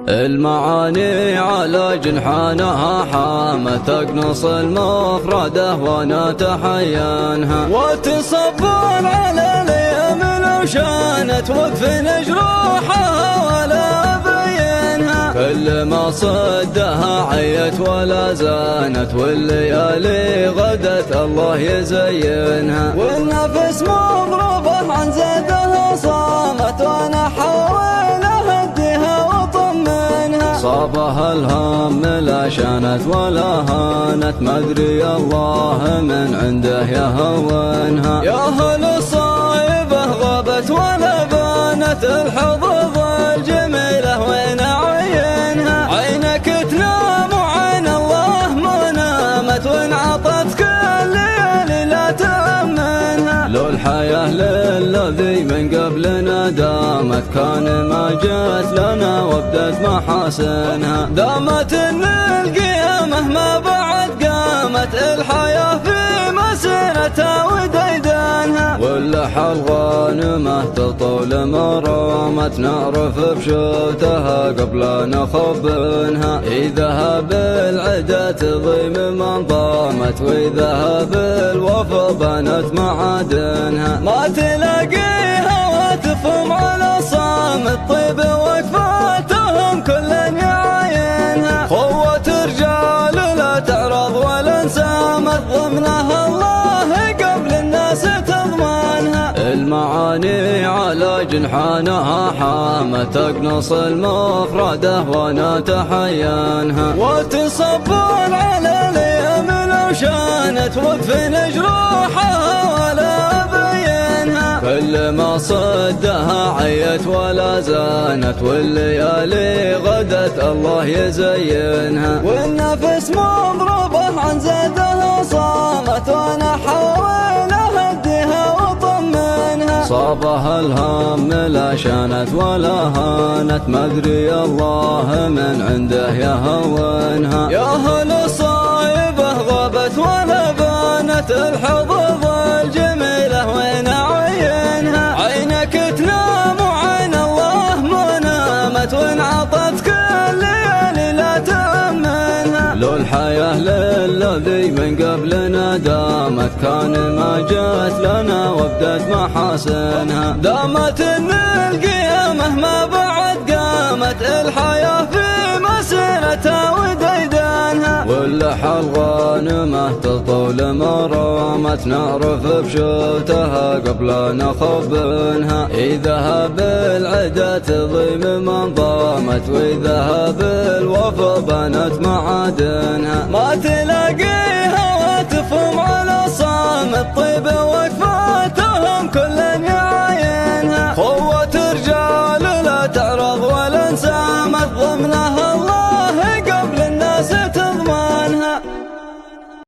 المعاني على جنحانها حامة تقنص المفردة ونتحينها، وتصبر على الايام لو شانت وادفن جروحها ولا بينها. كل ما صدها عيت ولا زانت، والليالي غدت الله يزينها. والنفس مضروبة عن زادها صامت، وانا حاول اهديها واطمنها. صابها الهم لا شانت ولا هانت، ما ادري الله من عنده يهونها. يا هل الصايبة غابت ولا بانت، الحظوظ الجميلة وين عينها. عينك تنام وعين الله ما نامت، وان عطتك الليالي لا تأمنها. لو الحياة للذي من قبلنا دامت، كان ما جت لنا وابدت محاسنها. دامت ان القيامة ما بعد قامت، الحياة في مسيرتها وديدانها. واللحى الغانمة تطول مرامت، نعرف بشوتها قبل نخبنها. إذا هب العدا تضيم من ضامت، وإذا هب الوفا بنت معادنها. ما تلاقيها وتفهم على صامت، طيب وقفاتهم كل يعاينها. قوة رجال لا تعرض ولا انسامت، ضمنها الله قبل الناس تضمنها. المعاني على جنحانها حامة تقنص المفردة ونتحينها، وتصبر على الايام لو شانت وادفن جروحها ولا بينها. كل ما صدها عيت ولا زانت، والليالي غدت الله يزينها. والنفس مضروبة عن زادها صامت، وانا حاول اهديها واطمنها. صابها الهم لا شانت ولا هانت، ما ادري الله من عنده يهونها. يا هل الصايبة غابت ولا بانت، الحظوظ الجميلة وين عينها. عينك تنام وعين الله ما نامت، وان عطتك الليالي لا تأمنها. لو الحياة للذي من قبلنا دامت، كان ما جت لنا وابدت محاسنها. دامت ان القيامة ما بعد قامت، الحياة في مسيرتها وديدانها. واللحى الغانمة تطول مرامت، نعرف بشوتها قبل نخبنها. إذا هب العدا تضيم من ضامت، وإذا هب الوفا بنت معادنها. ما تلاقي